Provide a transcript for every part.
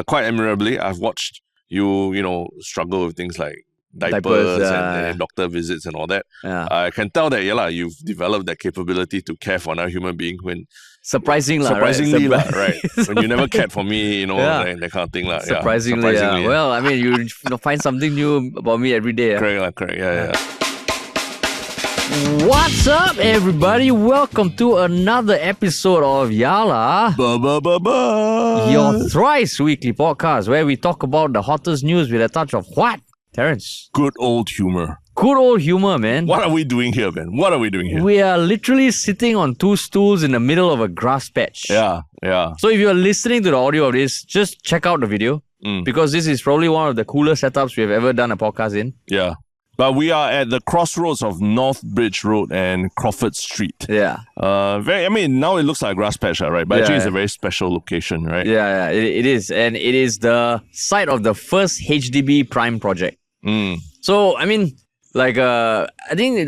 quite admirably. I've watched you struggle with things like diapers and doctor visits and all that. Yeah. I can tell that, you've developed that capability to care for another human being when... Surprisingly, right? When you never cared for me, that kind of thing. Surprisingly. Well, I mean, you find something new about me every day. Correct, yeah. What's up, everybody? Welcome to another episode of Yah Lah BUT, your thrice weekly podcast where we talk about the hottest news with a touch of what? Terence? Good old humor. Good old humor, man. What are we doing here, man? We are literally sitting on two stools in the middle of a grass patch. Yeah. So if you're listening to the audio of this, just check out the video because this is probably one of the coolest setups we've ever done a podcast in. Yeah. But we are at the crossroads of North Bridge Road and Crawford Street. Yeah. Now it looks like a grass patch, right? But actually it's a very special location, right? Yeah, it is. And it is the site of the first HDB Prime project. So, I think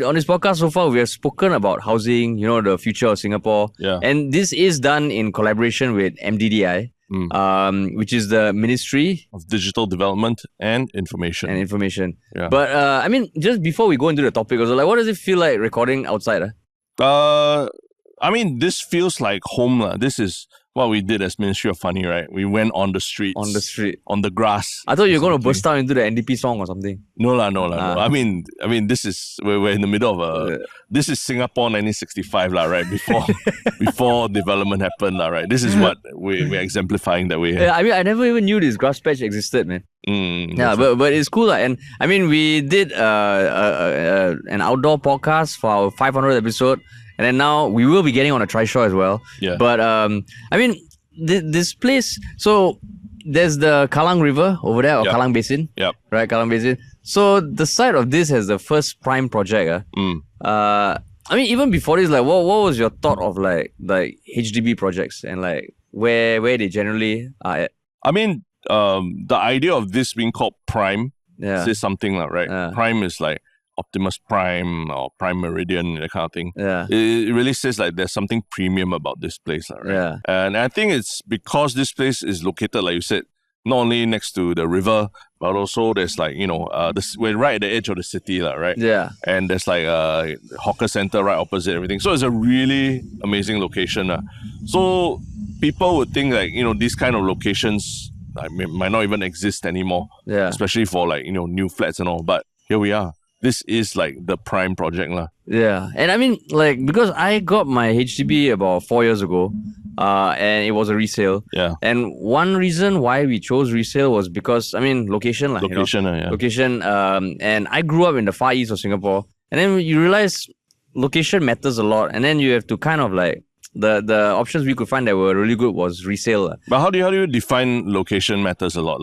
on this podcast so far, we have spoken about housing, the future of Singapore. Yeah. And this is done in collaboration with MDDI, which is the Ministry of Digital Development and Information. Yeah. But, just before we go into the topic, also, what does it feel like recording outside? This feels like home. This is what we did as Ministry of Funny, right? We went on the streets. On the grass. I thought you were going to burst out into the NDP song or something. No. This is, we're in the middle of this is Singapore 1965, right? Before development happened, right? This is what we're exemplifying that way. Yeah, I never even knew this grass patch existed, man. But it's cool. And we did an outdoor podcast for our 500th episode. And then now we will be getting on a Trishaw as well. Yeah. But this place. So there's the Kallang River over there, or Kallang Basin. Yep. Right, Kallang Basin. So the site of this has the first prime project. Even before this, what was your thought of like HDB projects and where they generally are at? The idea of this being called Prime says something, right? Prime is like Optimus Prime or Prime Meridian, that kind of thing. Yeah. It really says there's something premium about this place, right? Yeah. And I think it's because this place is located, like you said, not only next to the river, but also there's we're right at the edge of the city, right? Yeah. And there's a hawker center right opposite everything. So it's a really amazing location. So people would think these kind of locations might not even exist anymore. Yeah. Especially for new flats and all. But here we are. This is the prime project. Yeah. And because I got my HDB about 4 years ago, and it was a resale. Yeah. And one reason why we chose resale was because, location. Location. And I grew up in the far east of Singapore. And then you realize location matters a lot. And then you have to kind of the options we could find that were really good was resale. But how do you define location matters a lot?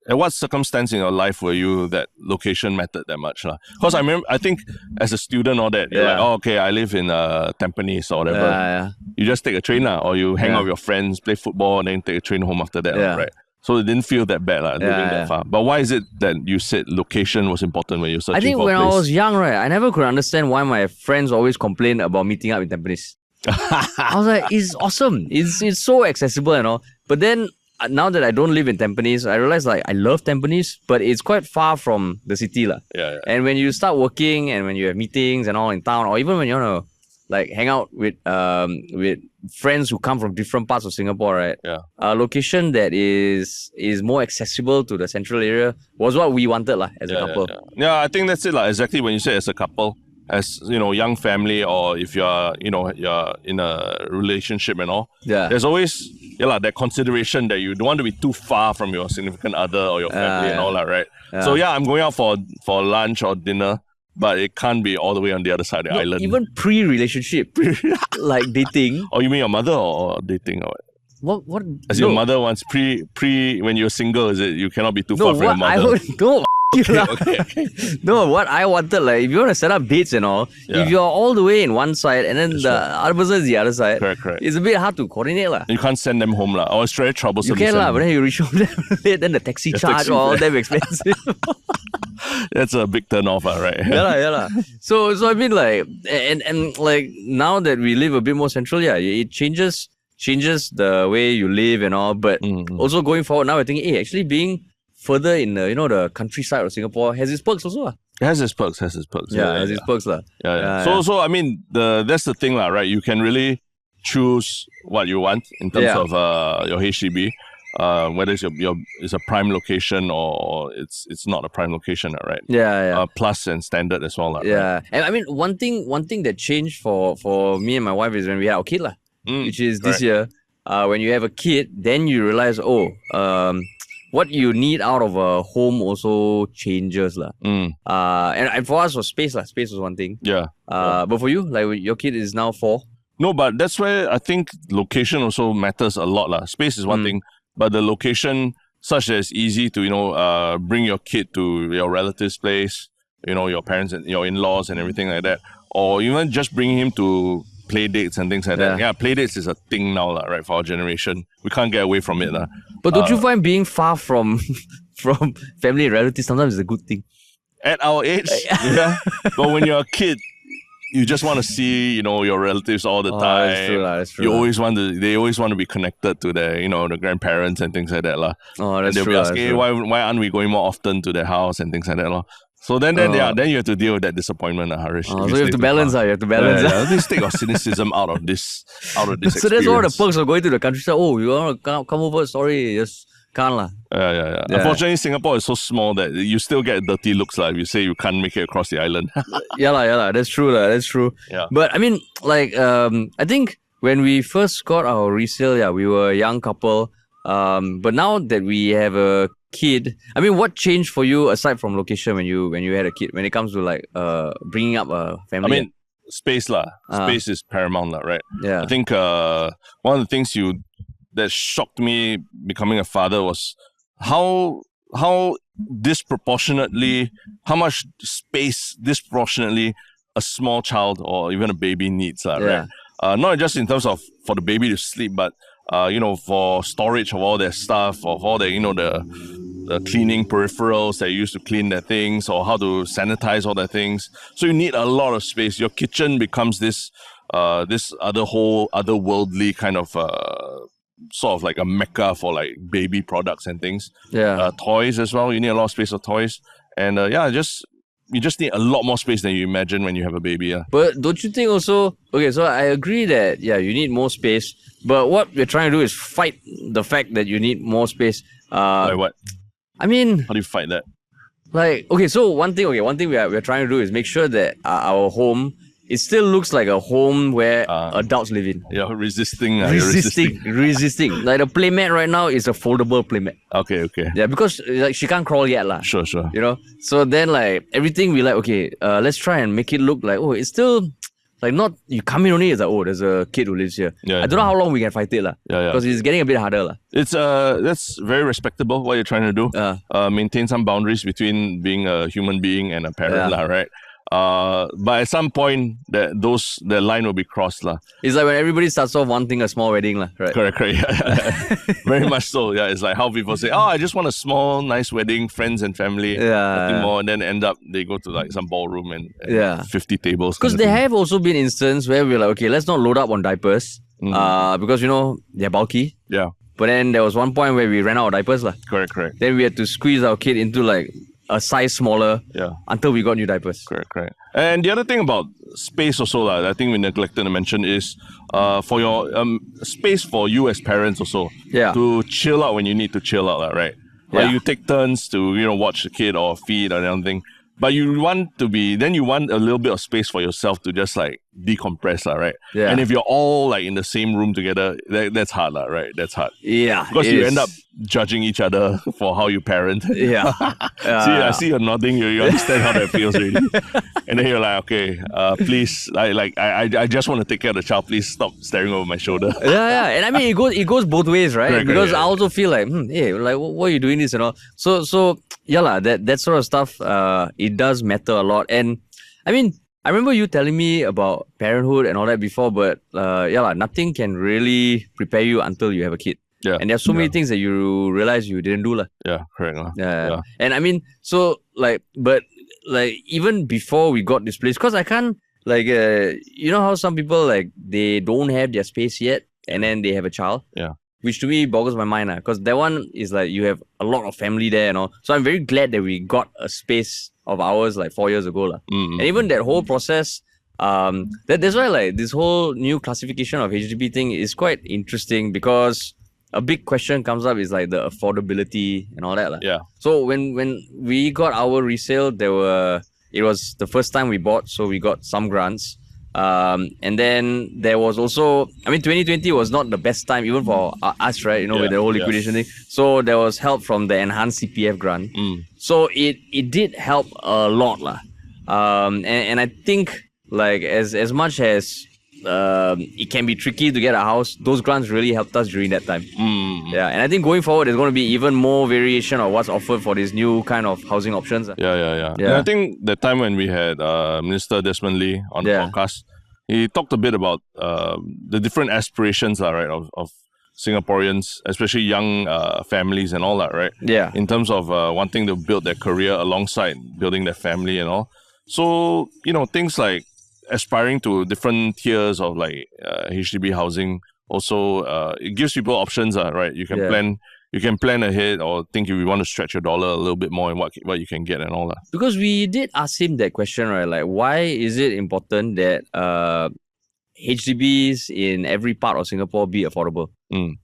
At what circumstance in your life were you that location mattered that much? Because I think as a student or that, you're I live in Tampines or whatever. Yeah. You just take a train or you hang out with your friends, play football, and then take a train home after that, right? So it didn't feel that bad living that far. But why is it that you said location was important when you were searching for a place? I think when I was young, right, I never could understand why my friends always complained about meeting up in Tampines. I was like, it's awesome. It's so accessible and all. But then now that I don't live in Tampines, I realize I love Tampines, but it's quite far from the city. Yeah. And when you start working and when you have meetings and all in town, or even when you want to hang out with friends who come from different parts of Singapore, right? Yeah. A location that is more accessible to the central area was what we wanted as a couple. Yeah, I think that's it. Exactly when you say as a couple. As young family, or if you're you're in a relationship and all, there's always that consideration that you don't want to be too far from your significant other or your family and all that, right? So I'm going out for lunch or dinner, but it can't be all the way on the other side of the island. Even pre-relationship, dating. Or you mean your mother or dating or what? What? As your mother wants pre when you're single, is it you cannot be too far from your mother? Okay. No, what I wanted, if you want to set up dates and all, if you're all the way in one side and then other person is the other side, correct. It's a bit hard to coordinate. You can't send them home, or it's very troublesome. You can, but then you reach home late, then the taxi charge, all damn expensive. That's a big turn off, right? Yeah. So I mean, and now that we live a bit more central, it changes changes the way you live and all. But also going forward now, we're thinking, hey, actually being further in the the countryside of Singapore has its perks also. It has its perks. Yeah, it has its perks. So I mean, that's the thing, right? You can really choose what you want in terms of your HDB. Whether it's a prime location or it's not a prime location, right? Plus and standard as well, right? And I mean, one thing that changed for me and my wife is when we had our kid, which is this year. When you have a kid, then you realize, what you need out of a home also changes, and for us was space, Space was one thing. But for you, like your kid is now 4. No, but that's where I think location also matters a lot, Space is one thing. But the location, such as easy to, bring your kid to your relative's place, your parents and your in-laws and everything like that. Or even just bringing him to play dates and things like that. Yeah, play dates is a thing now, right, for our generation. We can't get away from it. But don't you find being far from family and relatives sometimes is a good thing? At our age, yeah. But when you're a kid, you just want to see, your relatives all the time. That's true. They always want to be connected to their, the grandparents and things like that. That's true. And they'll be asking, hey, why aren't we going more often to their house and things like that. So then you have to deal with that disposment, Haresh. So you have to balance. Please take your cynicism out of this So experience. That's all the perks of going to the countryside. Oh, you want to come over? Sorry, just can't. Yeah. Unfortunately, Singapore is so small that you still get dirty looks if you say you can't make it across the island. Yeah. That's true. That's true. Yeah. But I mean, I think when we first got our resale, we were a young couple. But now that we have a kid, I mean, what changed for you aside from location when you had a kid? When it comes to bringing up a family? I mean, space Space is paramount right? Yeah. I think one of the things that shocked me becoming a father was how much space disproportionately a small child or even a baby needs, right? Not just in terms of for the baby to sleep, but for storage of all their stuff, of all the the cleaning peripherals that you use to clean their things, or how to sanitize all their things. So you need a lot of space. Your kitchen becomes this otherworldly kind of sort of like a mecca for like baby products and things. Toys as well. You need a lot of space for toys. And you just need a lot more space than you imagine when you have a baby. But don't you think also, so I agree that, you need more space. But what we're trying to do is fight the fact that you need more space. Like what? I mean... How do you fight that? So one thing we're trying to do is make sure that our home, it still looks like a home where adults live in. You're resisting. Resisting. Like the playmat right now is a foldable playmat. Okay. Yeah, because she can't crawl yet. Sure. So then everything we let's try and make it look like, it's still... not, you come in only, it's like, there's a kid who lives here. I don't know how long we can fight it. Because it's getting a bit harder. It's that's very respectable what you're trying to do. Maintain some boundaries between being a human being and a parent, right? But at some point, the line will be crossed. It's like when everybody starts off wanting a small wedding, right? Correct. Very much so. Yeah, it's like how people say, I just want a small, nice wedding, friends and family, nothing more. And then end up, they go to some ballroom and 50 tables. Because there have also been instances where we're like, let's not load up on diapers because, they're bulky. Yeah. But then there was one point where we ran out of diapers. Correct. Then we had to squeeze our kid into a size smaller until we got new diapers. Correct. And the other thing about space also, I think we neglected to mention is for your space for you as parents also. To chill out when you need to chill out, right? Like you take turns to, watch the kid or feed or anything. But you want a little bit of space for yourself to just decompress, right? And if you're all in the same room together, that's hard, right? That's hard. Yeah. Because you end up judging each other for how you parent. I see you're nodding. You understand how that feels really. And then you're like, okay, please, I just want to take care of the child. Please stop staring over my shoulder. And I mean, it goes both ways, right? Correct, because I also feel like, what are you doing this and all? So that sort of stuff, it does matter a lot. And I mean, I remember you telling me about parenthood and all that before, but nothing can really prepare you until you have a kid. And there are so many things that you realize you didn't do. Yeah, correct. And I mean, so but even before we got this place, because I can't, how some people, they don't have their space yet. and then they have a child. Yeah. Which to me boggles my mind, because that one is like you have a lot of family there and all. So I'm very glad that we got a space of ours like 4 years ago. And even that whole process, that's why like this whole new classification of HDB thing is quite interesting, because a big question comes up is like the affordability and all that. Yeah. So when we got our resale, it was the first time we bought, so we got some grants. And then there was also, 2020 was not the best time even for us, right? With the whole liquidation thing. So there was help from the enhanced CPF grant. So it did help a lot. And I think like as much as it can be tricky to get a house, those grants really helped us during that time. Yeah, and I think going forward, there's going to be even more variation of what's offered for these new kind of housing options. Yeah. And I think the time when we had Minister Desmond Lee on the podcast, he talked a bit about the different aspirations, right, of Singaporeans, especially young families and all that, right? Yeah. In terms of wanting to build their career alongside building their family and all. So, things like aspiring to different tiers of like HDB housing also it gives people options, right? You can plan ahead or think if you want to stretch your dollar a little bit more and what you can get and all that. Because we did ask him that question, right? Like, why is it important that HDBs in every part of Singapore be affordable?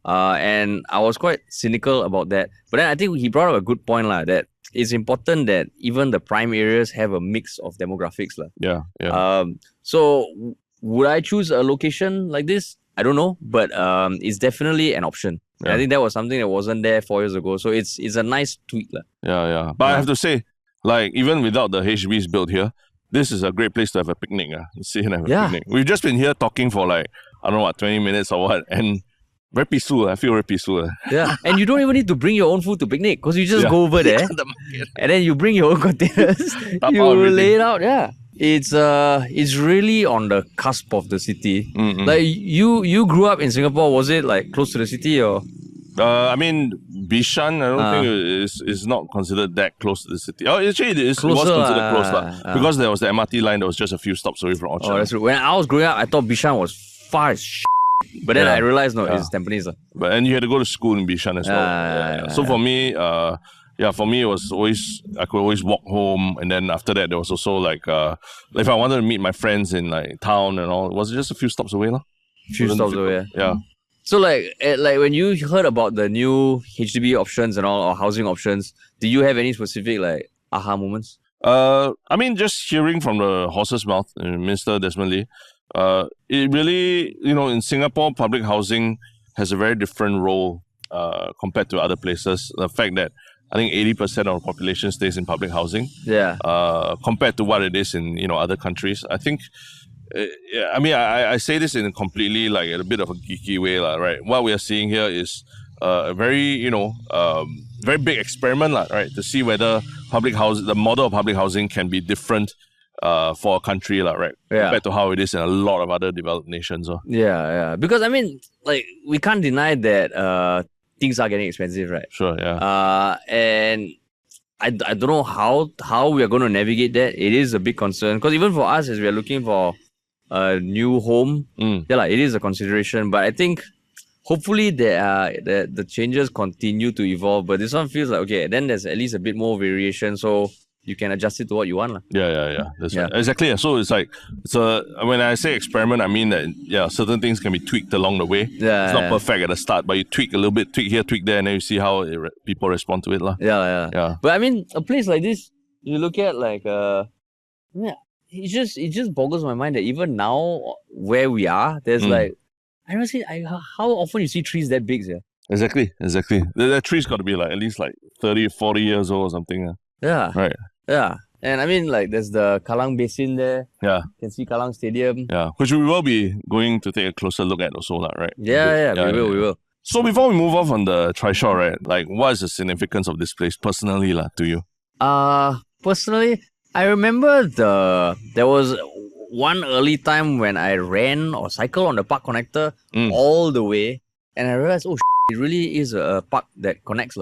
And I was quite cynical about that. But then I think he brought up a good point, that it's important that even the prime areas have a mix of demographics. Yeah. So would I choose a location like this? I don't know, but it's definitely an option. Yeah. I think that was something that wasn't there 4 years ago. So it's a nice tweak. Yeah. But I have to say, like, even without the HDBs built here, this is a great place to have a picnic. Sit and have a picnic. We've just been here talking for like, 20 minutes or what, and very peaceful. I feel very peaceful. Yeah, and you don't even need to bring your own food to picnic, because you just go over there and then you bring your own containers. You lay it out. Yeah, it's really on the cusp of the city. Like you grew up in Singapore. Was it like close to the city or? Bishan, I don't think is not considered that close to the city. Oh, actually, it was considered close because there was the MRT line that was just a few stops away from Orchard. Oh, that's true. When I was growing up, I thought Bishan was far as shit. But then I realized, it's Tampines. And you had to go to school in Bishan as well. So for me, it was always, I could always walk home. And then after that, there was also like if I wanted to meet my friends in like town and all, it was just a few stops away. Few stops away. Yeah. So like when you heard about the new HDB options and all, or housing options, do you have any specific like aha moments? Just hearing from the horse's mouth, Minister Desmond Lee, it really, in Singapore, public housing has a very different role compared to other places. The fact that I think 80% of the population stays in public housing. Yeah. Compared to what it is in other countries, I think. I say this in a completely like a bit of a geeky way, right? What we are seeing here is a very, very big experiment, right? To see whether the model of public housing can be different for a country, right? Yeah. Compared to how it is in a lot of other developed nations. Yeah. Because we can't deny that things are getting expensive, right? Sure, yeah. And I don't know how we are going to navigate that. It is a big concern, because even for us, as we are looking for a new home, it is a consideration. But I think hopefully the changes continue to evolve. But this one feels like, okay, then there's at least a bit more variation, so you can adjust it to what you want. Yeah. That's right. Exactly. So it's like, when I say experiment, I mean that, certain things can be tweaked along the way. It's not perfect at the start, but you tweak a little bit, tweak here, tweak there, and then you see how people respond to it. Yeah. But a place like this, you look at like, it just boggles my mind that even now where we are, there's like, I don't see how often you see trees that big. Exactly. The tree's got to be like at least like 30, 40 years old or something. Yeah. Right. Yeah. And there's the Kallang Basin there. Yeah. You can see Kallang Stadium. Yeah. Which we will be going to take a closer look at also, right? Yeah, we will. So before we move off on the Trishaw, right? Like, what is the significance of this place personally, to you? Personally, I remember there was one early time when I ran or cycled on the park connector all the way, and I realized, it really is a park that connects.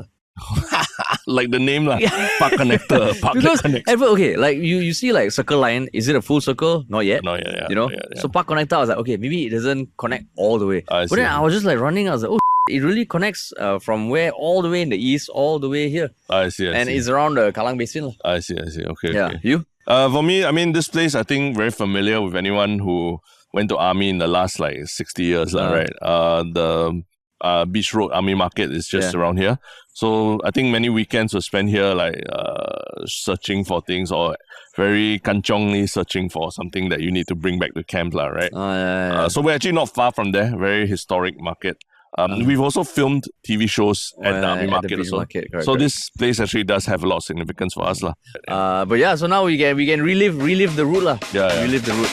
Like the name lah. Park connector. Park connector. Okay, like you see like circle line. Is it a full circle? Not yet. Not yet. Yeah, you know. Yeah. So park connector, I was like, okay, maybe it doesn't connect all the way. But then I was just like running. I was like, oh, it really connects from where all the way in the east, all the way here. I see. And it's around the Kallang Basin. I see. Okay. Yeah. Okay. You? For me, I mean, this place I think very familiar with anyone who went to army in the last like 60 years, right? The Beach Road Army Market is just around here. So I think many weekends were spent here like searching for things or very kanchongly searching for something that you need to bring back to camp, right? So we're actually not far from there. Very historic market. We've also filmed TV shows at the Army Market also. Correct. This place actually does have a lot of significance for us. But yeah, so now we can relive the route. Yeah. Relive the route.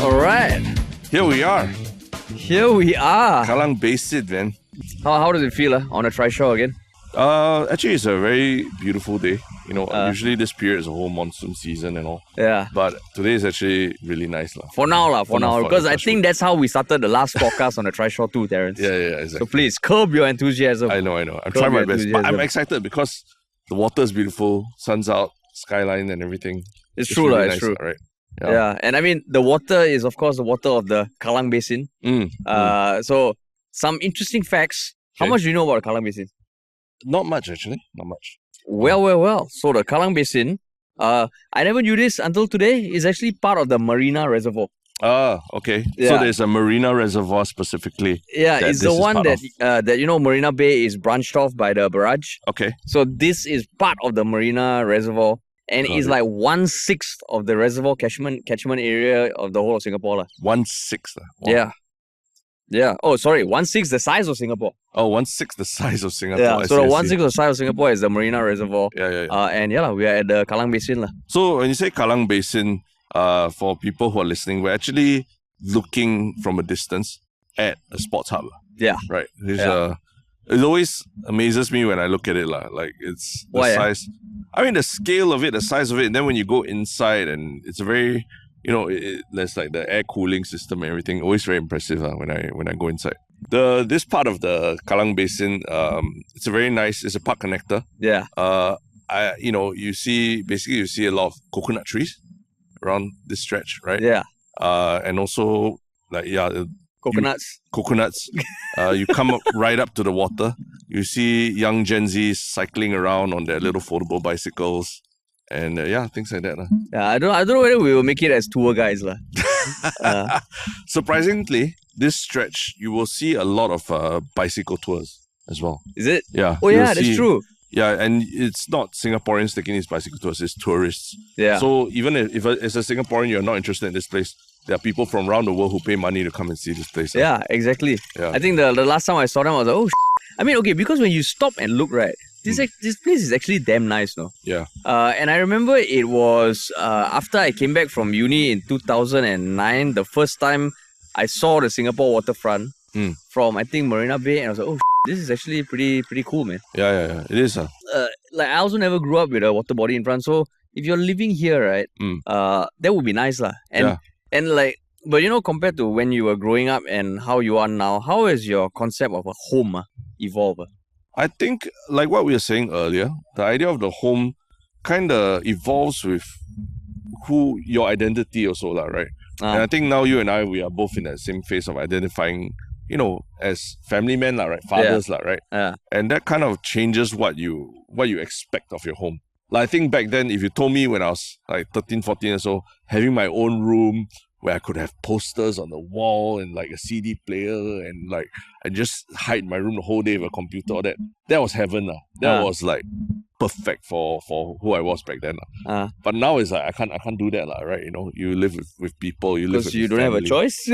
All right. Here we are. Kallang Basin, man. How does it feel on a Trishaw again? Actually, it's a very beautiful day. You know, usually this period is a whole monsoon season and all. Yeah. But today is actually really nice. For now. Because I think that's how we started the last podcast on the Trishaw too, Terence. Yeah, exactly. So please, curb your enthusiasm. I know. I'm trying my best. But I'm excited because the water is beautiful, sun's out, skyline and everything. It's true, really it's nice, true. Right? Yeah, and I mean, the water is, of course, the water of the Kallang Basin. So, some interesting facts. Okay. How much do you know about the Kallang Basin? Not much, actually. Not much. Well. So, the Kallang Basin, I never knew this until today, is actually part of the Marina Reservoir. Okay. Yeah. So, there's a Marina Reservoir specifically. Yeah, it's the one that, you know, Marina Bay is branched off by the barrage. Okay. So, this is part of the Marina Reservoir. And it's like 1/6 of the reservoir catchment area of the whole of Singapore. 1/6? Wow. Yeah. Oh, sorry. 1/6 the size of Singapore. Oh, 1/6 the size of Singapore. Yeah, so the 1/6 the size of Singapore is the Marina Reservoir. Yeah. And we are at the Kallang Basin. So when you say Kallang Basin, for people who are listening, we're actually looking from a distance at a sports hub. Yeah. Right. It always amazes me when I look at it. Like it's the size. I mean, the scale of it, the size of it, and then when you go inside and it's a very, you know, there's like the air cooling system and everything. Always very impressive when I go inside. This part of the Kallang Basin, it's a park connector. Yeah. You see a lot of coconut trees around this stretch, right? Yeah. And also Coconuts. You come right up to the water. You see young Gen Zs cycling around on their little foldable bicycles. And things like that. Yeah, I don't know whether we will make it as tour guides. Surprisingly, this stretch, you will see a lot of bicycle tours as well. Is it? Yeah. Oh, yeah, that's true. Yeah, and it's not Singaporeans taking these bicycle tours, it's tourists. Yeah. So even if as a Singaporean, you're not interested in this place, there are people from around the world who pay money to come and see this place. Yeah, exactly. Yeah. I think the last time I saw them, I was like, oh, I mean, okay, because when you stop and look, right, this place is actually damn nice, no? Yeah. And I remember it was after I came back from uni in 2009, the first time I saw the Singapore waterfront from, I think, Marina Bay, and I was like, oh, this is actually pretty cool, man. Yeah. It is. Like, I also never grew up with a water body in front, so if you're living here, right, that would be nice, lah. And like, but you know, compared to when you were growing up and how you are now, how has your concept of a home evolved? I think, like what we were saying earlier, the idea of the home kind of evolves with who your identity also, right? And I think now you and I, we are both in that same phase of identifying, you know, as family men, right? Fathers, right? Yeah. And that kind of changes what you expect of your home. Like, I think back then, if you told me when I was like 13, 14 years old, having my own room where I could have posters on the wall and like a CD player and like I just hide in my room the whole day with a computer, all that was heaven. That was like perfect for who I was back then. But now it's like I can't do that, right? You know, you live with people, you live with you don't have a choice?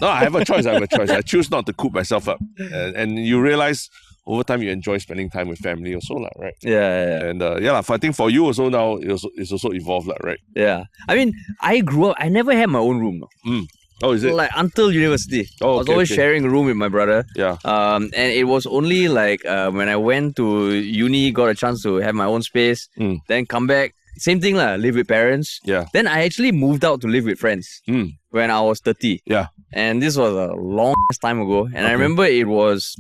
No, I have a choice. I choose not to coop myself up. And you realize over time you enjoy spending time with family also, right? Yeah. And I think for you also now, it's also evolved, right? Yeah. I mean, I grew up, I never had my own room. Oh, is it? Like, until university. I was always sharing a room with my brother. Yeah. And it was only like when I went to uni, got a chance to have my own space, then come back, same thing lah. Live with parents. Yeah. Then I actually moved out to live with friends when I was 30. Yeah. And this was a long time ago. And I remember it was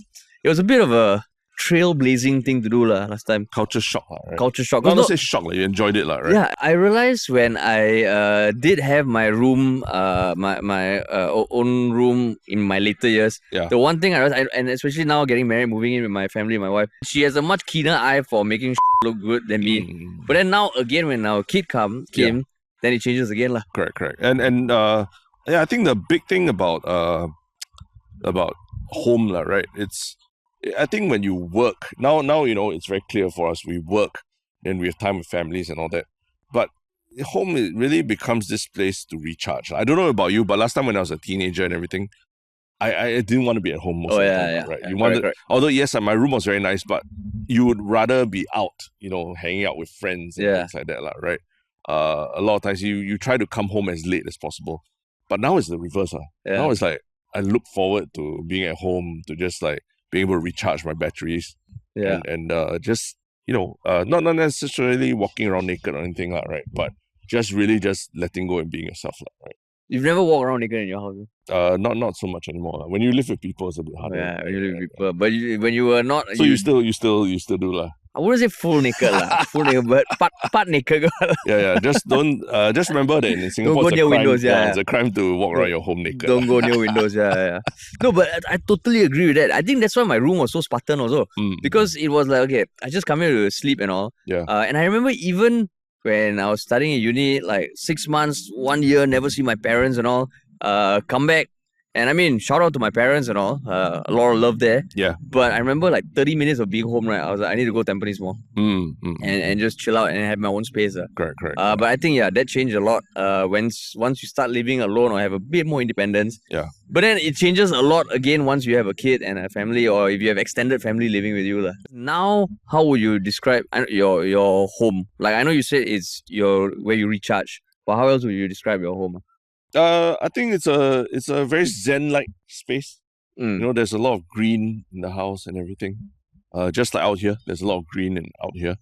a bit of a trailblazing thing to do last time. Culture shock, right? Culture shock. Not say shock, you enjoyed it, right? Yeah, I realized when I did have my room, my own room in my later years. Yeah. The one thing I realized, and especially now getting married, moving in with my family, my wife, she has a much keener eye for making look good than me. But then now again, when our kid came, then it changes again lah. Correct. And I think the big thing about home lah, right? I think when you work, now it's very clear for us, we work and we have time with families and all that. But home, it really becomes this place to recharge. I don't know about you, but last time when I was a teenager and everything, I didn't want to be at home most of the time. Right? You wanted, correct. Although yes, my room was very nice, but you would rather be out, hanging out with friends and things like that, right? A lot of times you try to come home as late as possible. But now it's the reverse. Now it's like, I look forward to being at home, to just like being able to recharge my batteries. And just, not necessarily walking around naked or anything, right? But just really just letting go and being yourself, right? You've never walked around naked in your house? Not so much anymore. When you live with people, it's a bit harder. Yeah, when you live with people. But when you were not... So you still do lah. I wouldn't say full naked lah. Full naked, but part naked. Yeah. Just don't. Just remember that in Singapore, don't go near windows. It's a crime to walk around your home naked. Don't go near windows. Yeah. No, but I totally agree with that. I think that's why my room was so Spartan also, because it was like, okay, I just come here to sleep and all. Yeah. And I remember even when I was studying in uni, like 6 months, 1 year, never see my parents and all. Come back. And I mean, shout out to my parents and all. A lot of love there. Yeah. But I remember like 30 minutes of being home, right? I was like, I need to go Tampines Mall. And just chill out and have my own space. Correct. But I think, that changed a lot once you start living alone or have a bit more independence. Yeah. But then it changes a lot again once you have a kid and a family, or if you have extended family living with you. Now, how would you describe your home? Like, I know you said it's where you recharge. But how else would you describe your home? I think it's a very zen-like space. There's a lot of green in the house and everything. Just like out here, there's a lot of green out here.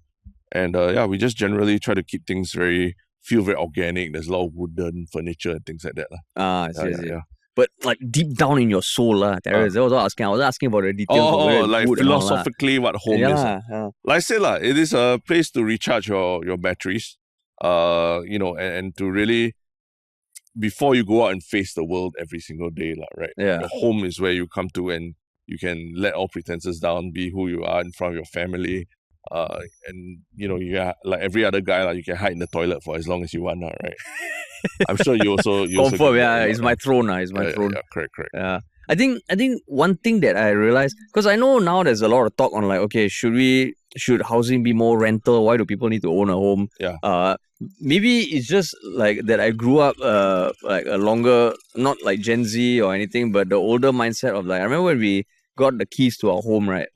And we just generally try to keep things feel very organic. There's a lot of wooden furniture and things like that. I see. Yeah. But like deep down in your soul, Terrence, that was what I was asking. I was asking about the details. Like philosophically what home is. Yeah. Like I said, it is a place to recharge your batteries. And to really, before you go out and face the world every single day, right? Yeah. Your home is where you come to and you can let all pretenses down, be who you are in front of your family. And you like every other guy, you can hide in the toilet for as long as you want, right? I'm sure you also confirm. It's my throne. It's my throne. Yeah, correct. Yeah. I think one thing that I realized, because I know now there's a lot of talk on like, okay, should housing be more rental? Why do people need to own a home? Yeah. Maybe it's just like that I grew up like a longer, not like Gen Z or anything, but the older mindset of like, I remember when we got the keys to our home, right?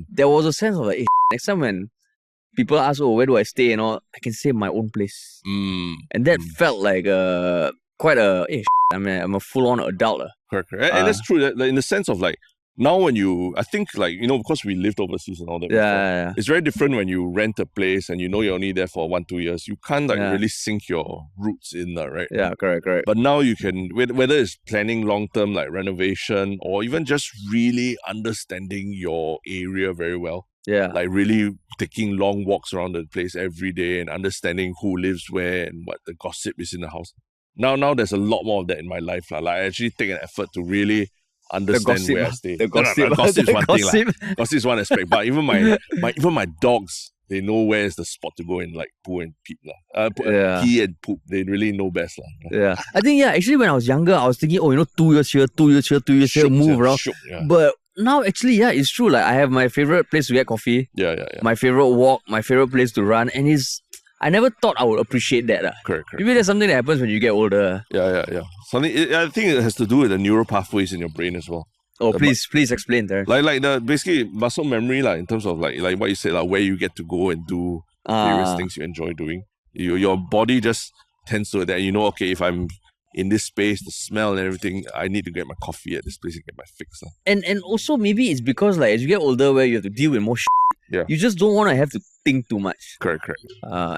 There was a sense of like, next time when people ask, where do I stay and all, I can stay in my own place. And that felt like quite I'm a full-on adult. Correct. And that's true. That, in the sense of like, now when I think like, because we lived overseas and all that. Yeah. It's very different when you rent a place and you're only there for 1-2 years. You can't really sink your roots in that, right? Yeah, correct. But now you can, whether it's planning long-term like renovation or even just really understanding your area very well. Yeah. Like really taking long walks around the place every day and understanding who lives where and what the gossip is in the house. Now there's a lot more of that in my life. Like I actually take an effort to really understand where I stay. The gossip. Gossip is one thing. Gossip is one aspect. But even my dogs, they know where's the spot to go and like poo and pee. Pee and poop. They really know best. Yeah. I think, actually when I was younger, I was thinking, 2 years here, 2 years here, 2 years here, move around. But now actually, it's true. Like I have my favorite place to get coffee. Yeah. My favorite walk, my favorite place to run. And I never thought I would appreciate that. Correct. Maybe that's something that happens when you get older. Yeah. I think it has to do with the neural pathways in your brain as well. Oh, please explain there. Like the basically muscle memory, in terms of like what you said, where you get to go and do various things you enjoy doing. Your body just tends to that. Okay, if I'm in this space, the smell and everything, I need to get my coffee at this place and get my fix. And also maybe it's because like as you get older, where you have to deal with more shit. you just don't want to have to think too much. Correct.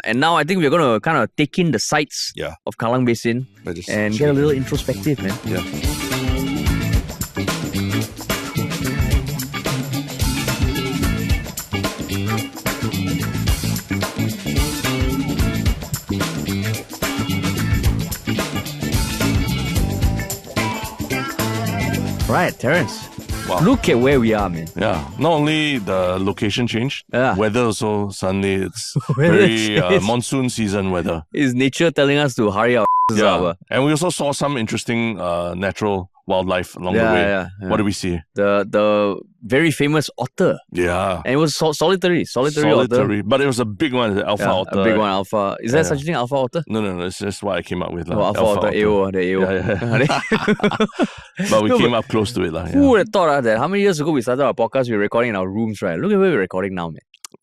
And now I think we're going to kind of take in the sights of Kallang Basin and get a little introspective, man. Yeah. Right, Terence. Wow. Look at where we are, man. Yeah. Not only the location changed, weather also suddenly it's very monsoon season weather. Is nature telling us to hurry up? Yeah. And we also saw some interesting natural wildlife along the way. Yeah. What did we see? The very famous otter. Yeah. And it was solitary otter. But it was a big one, the alpha otter. A big one, alpha. Is there such a thing, alpha otter? No. It's just what I came up with. Oh, alpha otter, AO. Yeah. But we came up close to it. Who would have thought that how many years ago we started our podcast, we were recording in our rooms, right? Look at where we're recording now, man.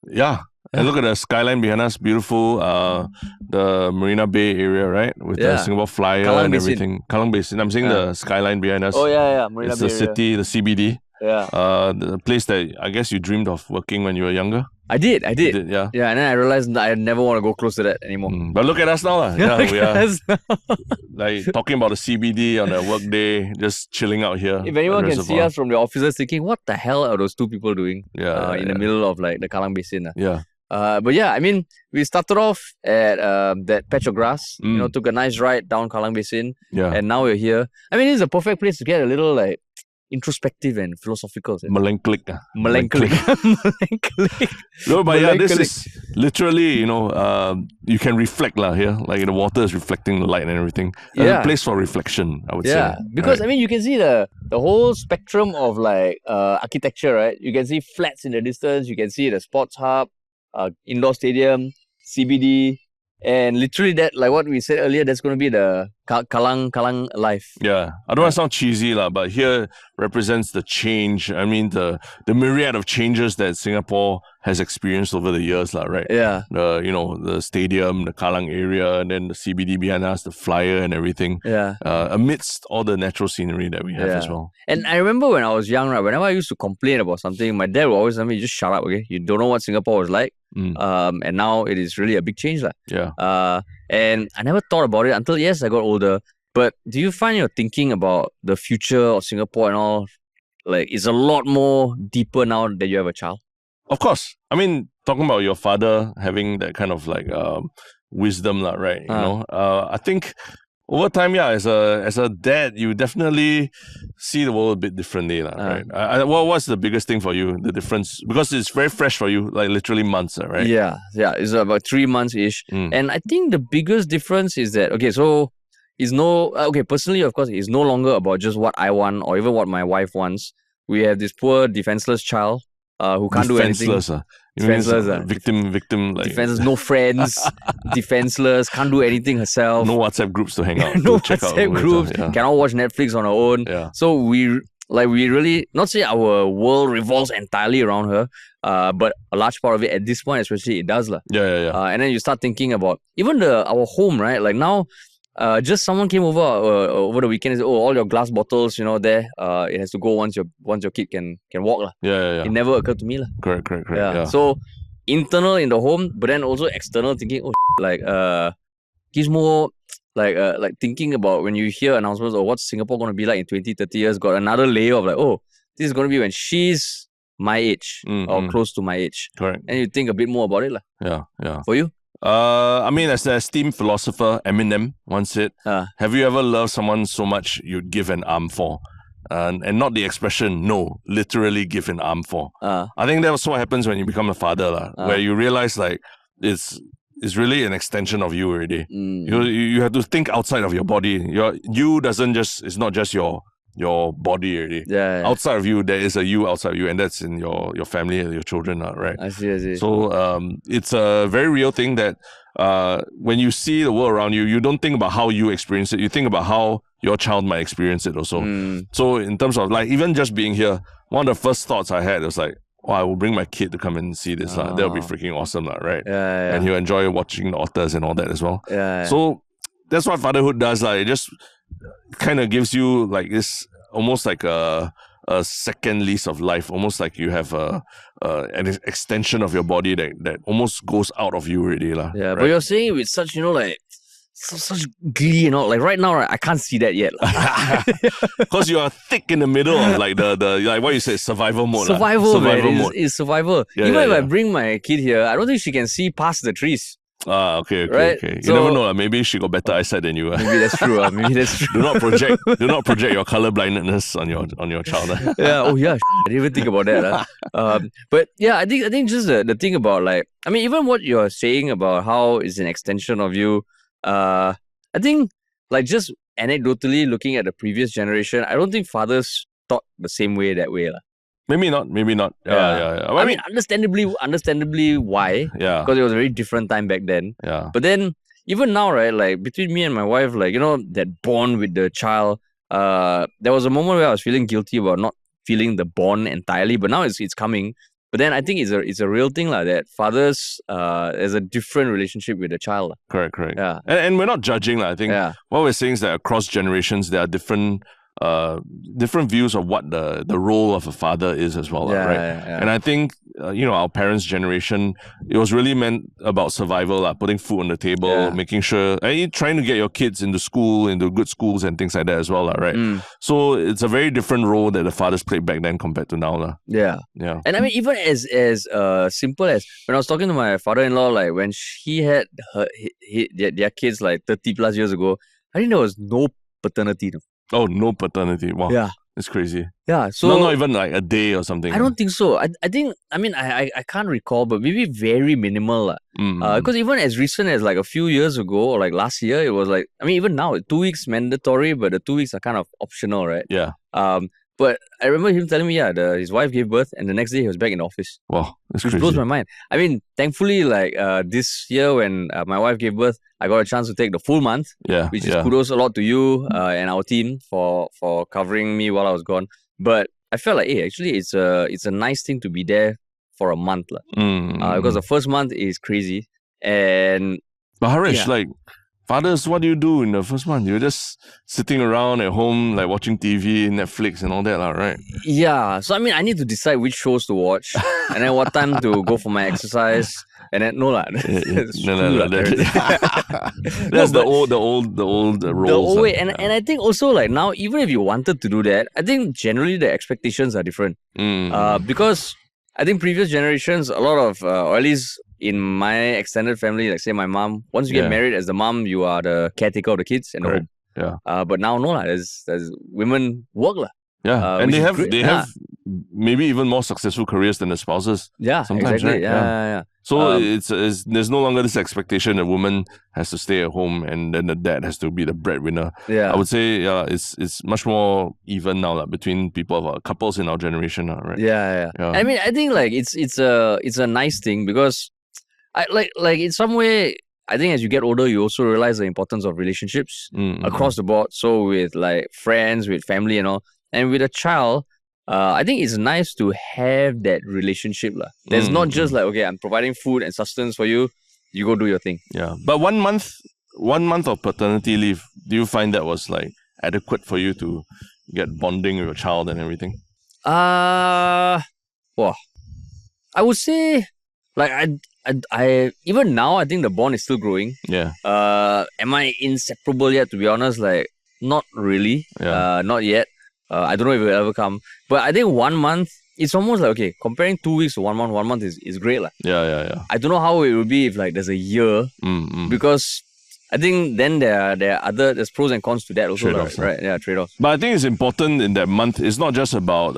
Yeah. And look at the skyline behind us, beautiful. The Marina Bay area, right? With the Singapore Flyer Kallang and Basin. everything. Kallang Basin. I'm saying the skyline behind us. Oh, yeah. Marina it's Bay the city, the CBD. Yeah. The place that I guess you dreamed of working when you were younger. I did. Yeah. Yeah, and then I realized I never want to go close to that anymore. But look at us now. Yeah, we are like talking about the CBD on a work day, just chilling out here. If anyone can see us from the offices thinking, what the hell are those two people doing in the middle of like the Kallang Basin? Yeah. But yeah, I mean, we started off at that patch of grass, took a nice ride down Kallang Basin. Yeah. And now we're here. I mean, it's a perfect place to get a little like introspective and philosophical. Melancholic. No, but yeah, this is literally, you can reflect here. Like the water is reflecting the light and everything. It's a place for reflection, I would say. Yeah, because I mean, you can see the whole spectrum of like architecture, right? You can see flats in the distance. You can see the sports hub, indoor stadium, CBD. And literally that, like what we said earlier, that's going to be the Kallang life. Yeah. I don't want to sound cheesy, but here represents the change. I mean, the myriad of changes that Singapore has experienced over the years, right? Yeah. The stadium, the Kallang area, and then the CBD behind us, the flyer and everything. Yeah. Amidst all the natural scenery that we have as well. And I remember when I was young, right, whenever I used to complain about something, my dad would always tell me, just shut up, okay? You don't know what Singapore was like. And now it is really a big change. Yeah. And I never thought about it until, I got older. But do you find you're thinking about the future of Singapore and all, like, it's a lot more deeper now that you have a child? Of course. I mean, talking about your father having that kind of like wisdom, right? I think over time, as a dad, you definitely see the world a bit differently, right? What's the biggest thing for you? The difference, because it's very fresh for you, like literally months, right? Yeah, it's about 3 months ish, and I think the biggest difference is that personally, of course, it's no longer about just what I want or even what my wife wants. We have this poor defenseless child who can't do anything. Defenseless, victim, like defenseless, no friends, defenseless, can't do anything herself. No WhatsApp groups to hang out. No WhatsApp groups. Cannot watch Netflix on her own. Yeah. So we really, not say our world revolves entirely around her, but a large part of it at this point, especially, it does. Yeah. And then you start thinking about even our home, right? Like now, just someone came over the weekend and said, all your glass bottles, there, it has to go once your kid can walk. Yeah. It never occurred to me. Correct. Yeah. So internal in the home, but then also external thinking, gives more like thinking about when you hear announcements of what's Singapore going to be like in 20, 30 years, got another layer of like, this is going to be when she's my age or close to my age. Correct. And you think a bit more about it. Yeah. For you? I mean, as the esteemed philosopher Eminem once said, have you ever loved someone so much you'd give an arm for? And not the expression, no, literally give an arm for. I think that's what happens when you become a father, where you realize like it's really an extension of you already. You have to think outside of your body. It's not just your body already. Yeah. Outside of you, there is a you outside of you, and that's in your family and your children, right? I see. So it's a very real thing that when you see the world around you, you don't think about how you experience it. You think about how your child might experience it also. So in terms of like even just being here, one of the first thoughts I had was like, I will bring my kid to come and see this. That'll be freaking awesome, right? Yeah. And he'll enjoy watching the otters and all that as well. Yeah. So that's what fatherhood does. It just kind of gives you like this almost like a a second lease of life, almost like you have an extension of your body that almost goes out of you already. Yeah, right? But you're saying it with such, like, such glee, like right now, right, I can't see that yet. Because you are thick in the middle of like the like what you said, survival mode. Survival mode. It's survival. Even if I bring my kid here, I don't think she can see past the trees. Okay. Right? You never know. Maybe she got better eyesight than you. Maybe that's true. Do not project your color blindness on your child. Yeah. Oh yeah. I didn't even think about that. But yeah, I think just the thing about like, I mean, even what you're saying about how it's an extension of you. I think like just anecdotally looking at the previous generation, I don't think fathers thought the same way that way. Maybe not. Yeah. I mean, understandably why? Yeah. Because it was a very different time back then. Yeah. But then even now, right, like between me and my wife, like, that bond with the child, there was a moment where I was feeling guilty about not feeling the bond entirely, but now it's coming. But then I think it's a real thing that fathers there's a different relationship with the child. Correct. Yeah. And we're not judging. I think what we're saying is that across generations there are different views of what the role of a father is as well, right? Yeah. And I think our parents' generation, it was really meant about survival, putting food on the table, making sure, and trying to get your kids into school, into good schools and things like that as well, right? So it's a very different role that the fathers played back then compared to now. Yeah. And I mean, even as simple as when I was talking to my father-in-law, like when he had their kids like 30 plus years ago, I think there was no paternity. Oh, no paternity. Wow. Yeah. It's crazy. Yeah. So not even like a day or something. I don't think so. I think, I mean, I can't recall, but maybe very minimal. Because even as recent as like a few years ago or like last year, it was like, I mean, even now, 2 weeks mandatory, but the 2 weeks are kind of optional, right? Yeah. But I remember him telling me, his wife gave birth and the next day he was back in the office. Wow, that's which crazy. Blows my mind. I mean, thankfully, like this year when my wife gave birth, I got a chance to take the full month. Yeah, which is kudos a lot to you and our team for covering me while I was gone. But I felt like, hey, actually, it's a nice thing to be there for a month, because the first month is crazy. But Haresh, like, fathers, what do you do in the first month? You're just sitting around at home, like watching TV, Netflix and all that, right? Yeah. So, I mean, I need to decide which shows to watch and then what time to go for my exercise. And then, no. That's the old roles. The old way. And I think also, like, now, even if you wanted to do that, I think generally the expectations are different. Because I think previous generations, a lot of, or at least in my extended family, like say my mom, once you get married as the mom, you are the caretaker of the kids and the home. Yeah. But now no there's women work Yeah, and they have maybe even more successful careers than the spouses. Yeah, sometimes, exactly. Right? Yeah. So it's there's no longer this expectation that woman has to stay at home and then the dad has to be the breadwinner. Yeah, I would say it's much more even now between couples in our generation, right? Yeah. I mean, I think like it's a nice thing because I like in some way. I think as you get older, you also realize the importance of relationships across the board. So with like friends, with family and all, and with a child, I think it's nice to have that relationship. There's not just like, okay, I'm providing food and sustenance for you, you go do your thing. Yeah. But 1 month of paternity leave, do you find that was like adequate for you to get bonding with your child and everything? I would say like I even now I think the bond is still growing. Yeah. Am I inseparable yet? To be honest, like not really. Not yet. I don't know if it will ever come. But I think 1 month, it's almost like, okay, comparing 2 weeks to 1 month, 1 month is great. Yeah. I don't know how it would be if like there's a year. Because I think then there's pros and cons to that also. Right? Yeah, trade-offs. But I think it's important in that month, it's not just about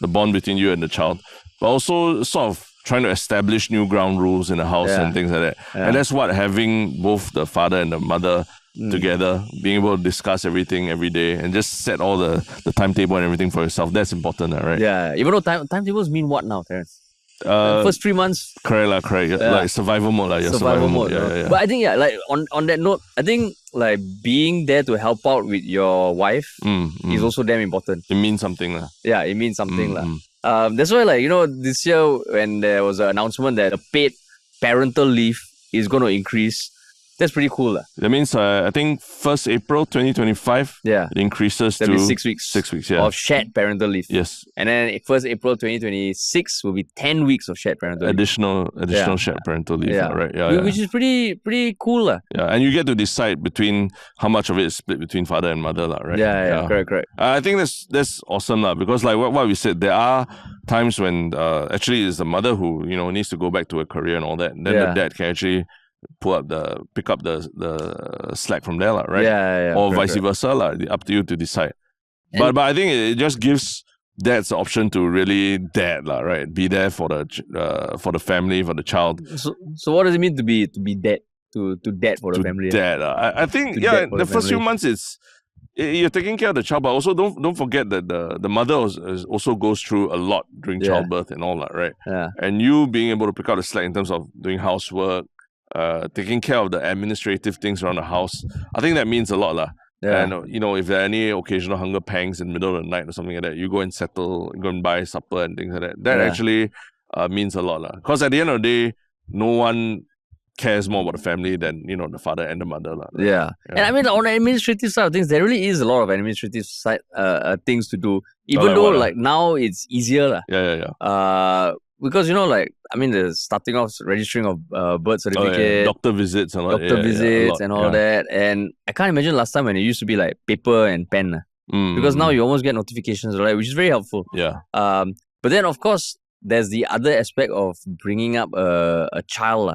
the bond between you and the child, but also sort of trying to establish new ground rules in the house and things like that. Yeah. And that's what having both the father and the mother together, being able to discuss everything every day and just set all the timetable and everything for yourself. That's important, right? Yeah. Even though timetables mean what now, Terence? First 3 months. Correct. Like survival mode. Survival mode. Yeah. But I think, like on that note, I think like being there to help out with your wife is also damn important. It means something. Yeah, it means something. That's why, like, this year when there was an announcement that the paid parental leave is going to increase, That's pretty cool. That means I think 1st April 2025, it increases to 6 weeks. 6 weeks, of shared parental leave. Yes. And then 1st April 2026 will be 10 weeks of shared parental leave. Additional shared parental leave, right? Which is pretty cool. Yeah, and you get to decide between how much of it is split between father and mother, right? Yeah, correct. I think that's awesome, because like what we said, there are times when actually it's the mother who needs to go back to a career and all that. And then the dad can actually pick up the slack from there, right? Or vice versa, up to you to decide. But I think it just gives dads the option to really dad, right? Be there for the family, for the child. So what does it mean to be dad? To dad for the family? Dad, I think the first few months you're taking care of the child, but also don't forget that the mother also goes through a lot during childbirth and all that, right? Yeah. And you being able to pick up the slack in terms of doing housework, taking care of the administrative things around the house, I think that means a lot. Yeah. And if there are any occasional hunger pangs in the middle of the night or something like that, you go and go and buy supper and things like that. That actually means a lot. Because at the end of the day, no one cares more about the family than the father and the mother. Yeah. And I mean, on the administrative side of things, there really is a lot of administrative side things to do. Even though now it's easier. Because the starting off registering of birth certificate, doctor visits and all that. And I can't imagine last time when it used to be like paper and pen. Because now you almost get notifications, right? Which is very helpful. Yeah. But then of course there's the other aspect of bringing up a child.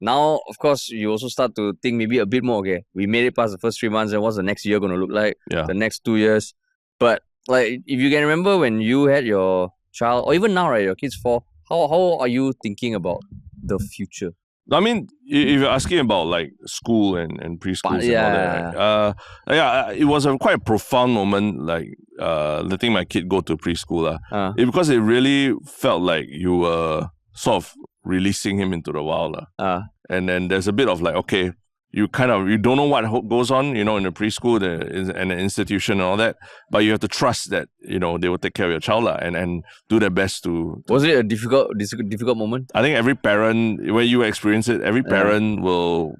Now, of course, you also start to think maybe a bit more, okay, we made it past the first 3 months, and what's the next year going to look like? Yeah. The next 2 years. But if you can remember when you had your child, or even now, right, your kid's 4, how are you thinking about the future? I mean, if you're asking about school and preschools and all that, right? It was quite a profound moment, letting my kid go to preschool. Because it really felt like you were sort of releasing him into the wild. And then there's a bit of okay, you don't know what goes on, in the preschool and the institution and all that, but you have to trust that, they will take care of your child and do their best to... Was it a difficult moment? I think every parent, when you experience it, every parent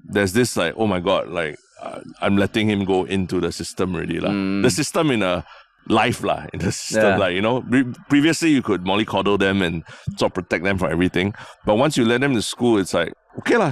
there's this oh my God, I'm letting him go into the system already. The system in a life in the system. Previously you could mollycoddle them and sort of protect them from everything. But once you let them to school, it's okay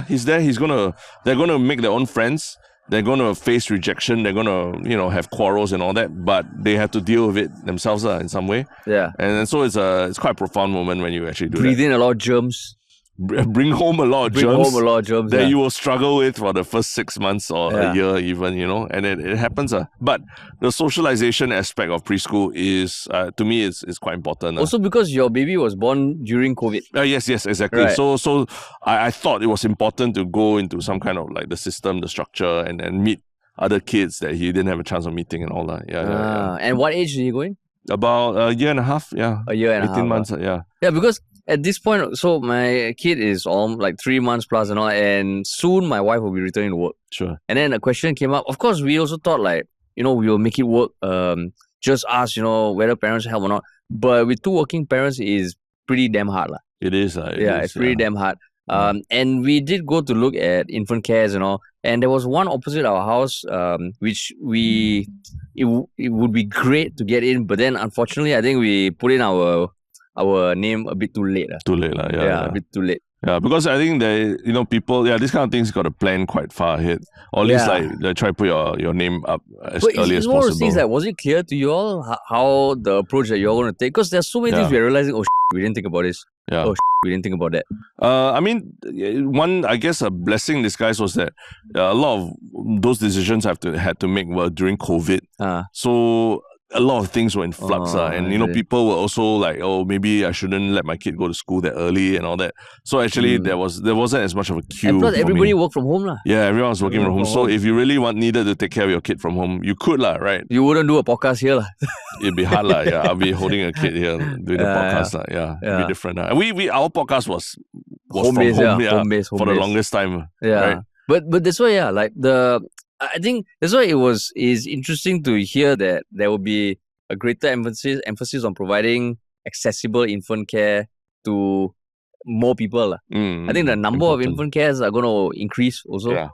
he's there, they're gonna make their own friends, they're gonna face rejection, they're gonna have quarrels and all that, but they have to deal with it themselves in some way. Yeah. And so it's quite a profound moment when you actually breathe in a lot of germs. Bring home a lot of germs that you will struggle with for the first 6 months or a year even, and it happens. But the socialization aspect of preschool is, to me, is quite important. Also because your baby was born during COVID. Yes, exactly. Right. So I thought it was important to go into some kind of the system, the structure, and meet other kids that he didn't have a chance of meeting and all that. Yeah. And what age did he go in? About a year and a half, A year and 18 months, Yeah, because at this point, so my kid is 3 months plus and all, and soon my wife will be returning to work. Sure. And then a question came up. Of course, we also thought we will make it work. Just ask, whether parents help or not. But with 2 working parents, it is pretty damn hard. It is. It's pretty damn hard. And we did go to look at infant cares and all. And there was one opposite our house, which it would be great to get in. But then, unfortunately, I think we put in our name a bit too late. Too late, a bit too late. Yeah, because I think people, these kind of things got to plan quite far ahead. Or at least try to put your name up as early as possible. Things was it clear to you all how the approach that you're going to take? Because there's so many things we're realizing, we didn't think about this. Yeah. We didn't think about that. I mean, one, I guess a blessing in disguise was that a lot of those decisions had to make were during COVID. So a lot of things were in flux, and people were also maybe I shouldn't let my kid go to school that early and all that. So actually, there wasn't as much of a queue. And plus, everybody worked from home, Yeah, everyone was working from home. So if you really needed to take care of your kid from home, you could, right? You wouldn't do a podcast here, It'd be hard, Yeah, I'll be holding a kid here doing the podcast, It'd be different. And our podcast was home from base, home, for the longest time. Right? But that's why, I think that's why is interesting to hear that there will be a greater emphasis on providing accessible infant care to more people. I think the number of infant cares are going to increase also.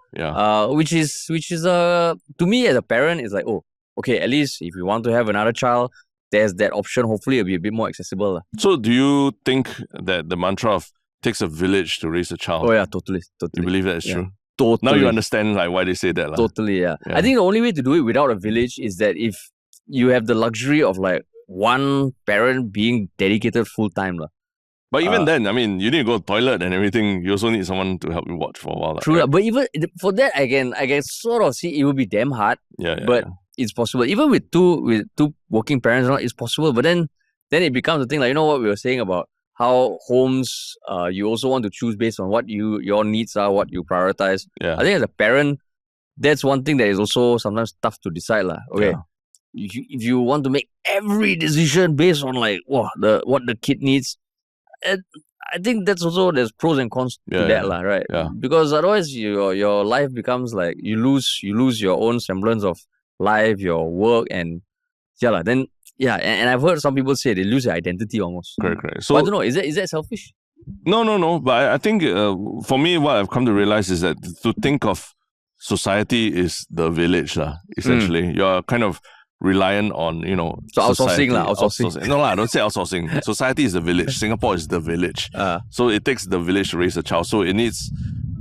Which is to me as a parent, it's like, oh, okay, at least if you want to have another child, there's that option. Hopefully it'll be a bit more accessible. So do you think that the mantra of takes a village to raise a child? Oh yeah, totally. You believe that is true? Totally. Now you understand like why they say that. Totally, yeah. I think the only way to do it without a village is that if you have the luxury of like one parent being dedicated full time. But even then, I mean, you need to go to the toilet and everything. You also need someone to help you watch for a while. True, right? But even for that, I can sort of see it will be damn hard. But it's possible. Even with two working parents, it's possible. But then it becomes a thing like, you know what we were saying about how homes, you also want to choose based on what your needs are, what you prioritize. I think as a parent, that's one thing that is also sometimes tough to decide. Okay, if you want to make every decision based on like what the kid needs, I think that's also, there's pros and cons to that, right? Because otherwise your life becomes like you lose your own semblance of life, your work, and and I've heard some people say they lose their identity almost. Correct. So but I don't know, is that selfish? No. But I think for me, what I've come to realize is that to think of society is the village, essentially. You're kind of reliant on, so outsourcing. No, don't say outsourcing. Society is the village. Singapore is the village. So it takes the village to raise a child. So it needs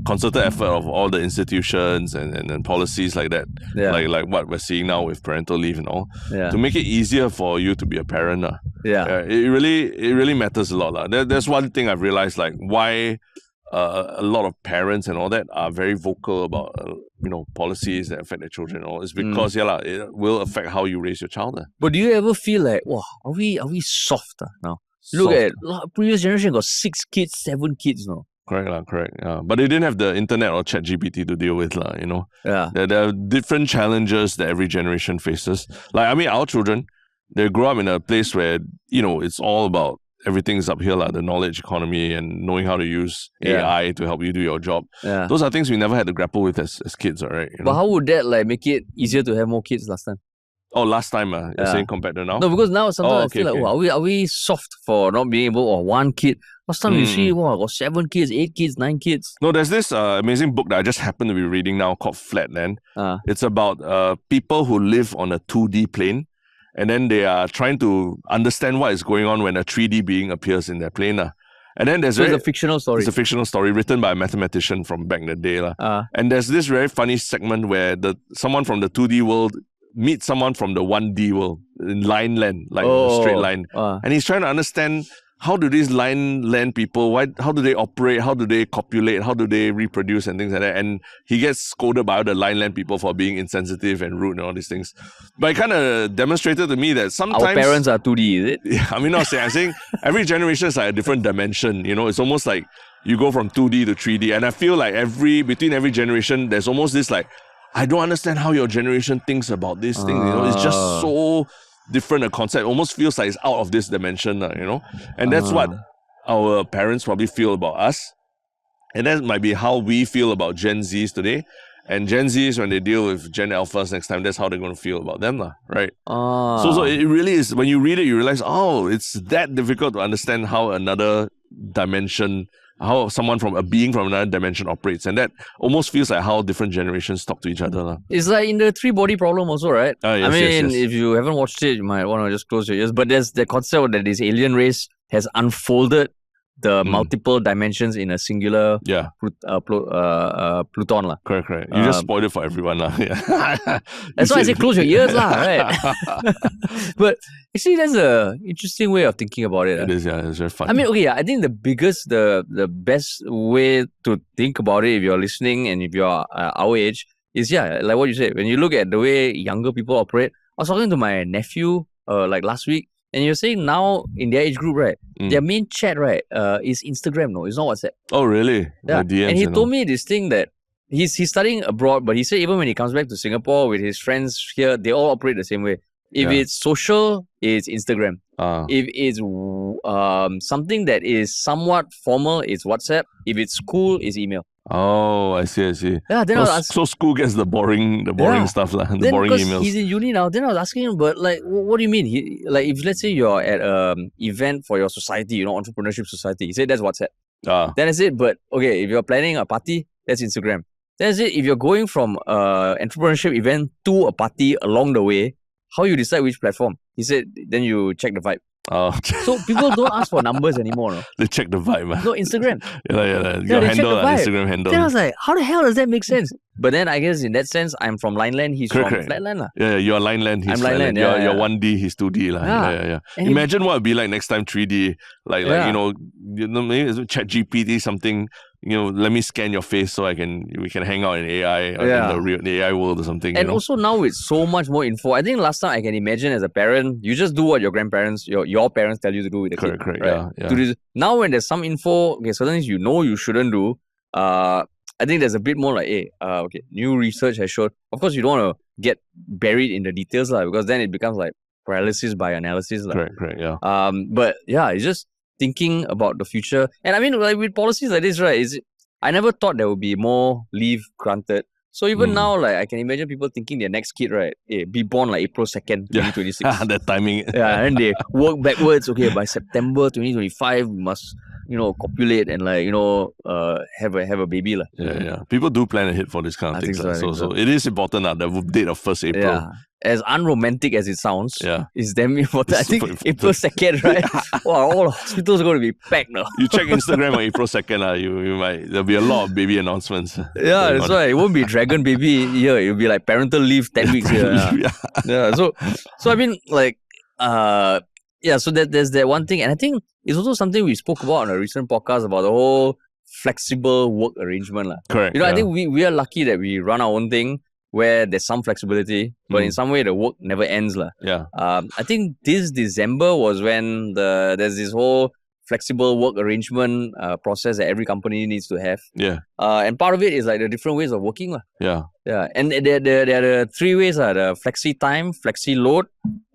concerted effort of all the institutions and policies like that, like what we're seeing now with parental leave and all, to make it easier for you to be a parent. It really matters a lot. There's one thing I've realized, like why a lot of parents and all that are very vocal about policies that affect their children and all. It's because it will affect how you raise your child. But do you ever feel like, wow, are we soft now? Look at previous generation got 6 kids, 7 kids now. Correct. But they didn't have the internet or ChatGPT to deal with, There are different challenges that every generation faces. Like, I mean, our children, they grow up in a place where, it's all about everything's up here, the knowledge economy and knowing how to use AI to help you do your job. Those are things we never had to grapple with as kids, right? But how would that make it easier to have more kids last time? Oh, last time, you're saying compared to now? No, because now sometimes I feel like, are we soft for not being able, or one kid? Last time you see, got 7 kids, 8 kids, 9 kids. No, there's this amazing book that I just happen to be reading now called Flatland. It's about people who live on a 2D plane, and then they are trying to understand what is going on when a 3D being appears in their plane. And then there's it's a fictional story. It's a fictional story written by a mathematician from back in the day. And there's this very funny segment where someone from the 2D world meets someone from the 1D world in line land, like a straight line. And he's trying to understand, how do these line land people, how do they operate, how do they copulate, how do they reproduce and things like that. And he gets scolded by the line land people for being insensitive and rude and all these things. But it kind of demonstrated to me that sometimes... Our parents are 2D, is it? Yeah, I mean, I'm saying every generation is like a different dimension. It's almost like you go from 2D to 3D. And I feel like between every generation, there's almost this like, I don't understand how your generation thinks about this thing. It's just so different a concept. Almost feels like it's out of this dimension, And that's what our parents probably feel about us. And that might be how we feel about Gen Zs today. And Gen Zs, when they deal with Gen Alphas next time, that's how they're going to feel about them, right? So it really is, when you read it, you realize, it's that difficult to understand how another dimension, how someone from a being from another dimension operates. And that almost feels like how different generations talk to each other. It's like in the 3-body problem also, right? Yes, I mean, yes. If you haven't watched it, you might want to just close your ears. But there's the concept that this alien race has unfolded the multiple dimensions in a singular Pluton. Correct. You just spoiled it for everyone. That's why I say close your ears, right? But actually, that's an interesting way of thinking about it. It is, it's very fun. I mean, I think the best way to think about it, if you're listening and if you're our age, is like what you said. When you look at the way younger people operate, I was talking to my nephew last week, and you're saying now in their age group, right, their main chat, right, is Instagram, no, it's not WhatsApp. Oh, really? Yeah. DMs, and he told me this thing that he's studying abroad, but he said even when he comes back to Singapore with his friends here, they all operate the same way. If it's social, it's Instagram. If it's something that is somewhat formal, it's WhatsApp. If it's school, it's email. Oh, I see. Yeah, then so school gets the boring stuff, the boring emails. He's in uni now. Then I was asking him, but what do you mean? If let's say you're at event for your society, entrepreneurship society, he said that's WhatsApp. Then I said, but okay, if you're planning a party, that's Instagram. Then I said, if you're going from an entrepreneurship event to a party along the way, how you decide which platform? He said, then you check the vibe. So people don't ask for numbers anymore. No? They check the vibe, man. No, Instagram. Your handle, Instagram handle. Then I was like, how the hell does that make sense? But then I guess in that sense, I'm from Lineland, he's from Flatland. Yeah, you're Lineland, he's Flatland. You're 1D, he's 2D. Yeah. Imagine what it'd be like next time 3D. Like maybe it's ChatGPT something. Let me scan your face so we can hang out in AI in the AI world or something. And also now with so much more info, I think last time I can imagine as a parent, you just do what your grandparents, your parents tell you to do with the kid. Correct. Right? Yeah. Now when there's some info, certain things you shouldn't do. I think there's a bit more like, new research has shown. Of course, you don't want to get buried in the details, because then it becomes like paralysis by analysis. Correct, yeah. But yeah, it's just thinking about the future. And I mean, like with policies like this, right, I never thought there would be more leave granted. So even now, like I can imagine people thinking their next kid, right, be born like April 2nd, 2026. That timing. Yeah, and they work backwards. Okay, by September 2025, we must copulate and have a baby. Yeah. People do plan ahead for this kind of things. So it is important the date of 1st April. Yeah. As unromantic as it sounds, it's damn important. I think April 2nd, right? Wow, all hospitals are going to be packed now. You check Instagram on April 2nd, there'll be a lot of baby announcements. Yeah, that's why. It won't be Dragon Baby here. It'll be like parental leave 10 weeks here. So I mean, like, so there's that one thing. And I think it's also something we spoke about on a recent podcast about the whole flexible work arrangement. Correct. I think we are lucky that we run our own thing where there's some flexibility, but in some way the work never ends. Yeah. I think this December was when there's this whole flexible work arrangement process that every company needs to have. Yeah. And part of it is like the different ways of working. Yeah. Yeah. And there are the 3 ways, the flexi time, flexi load,